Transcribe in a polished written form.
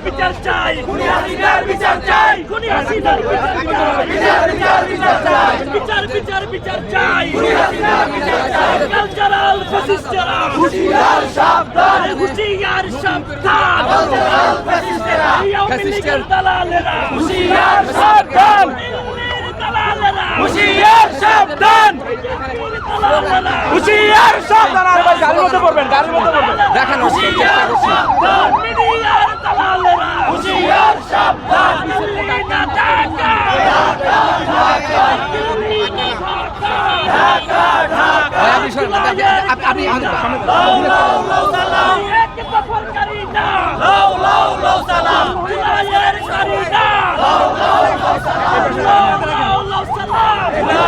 বিচার চাই, বিচার চাই, বিচার চাই, কালচারাল ফ্যাসিস্টরা হুঁশিয়ার সাবধান, হুঁশিয়ার সাবধান, কালচারাল ফ্যাসিস্টরা ফ্যাসিস্টের দালালেরা হুঁশিয়ার সাবধান, দালালেরা হুঁশিয়ার সাবধান, হুঁশিয়ার সাবধান। আর ভাই গাড়ির মধ্যে পড়বেন, গাড়ির মধ্যে পড়বেন, দেখেন হুঁশিয়ার সাবধান, মিডিয়ার দালালেরা হুঁশিয়ার সাবধান, দিল্লিটা ঢাকা, ঢাকা ঢাকা, দিল্লিটা ঢাকা, ঢাকা ঢাকা। আপনি লাউ লাউ লাউ সালাম, এক দফরকারী না, লাউ লাউ লাউ সালাম, জুলাইয়ের কারী না, লাউ লাউ লাউ সালাম, লাউ লাউ লাউ সালাম।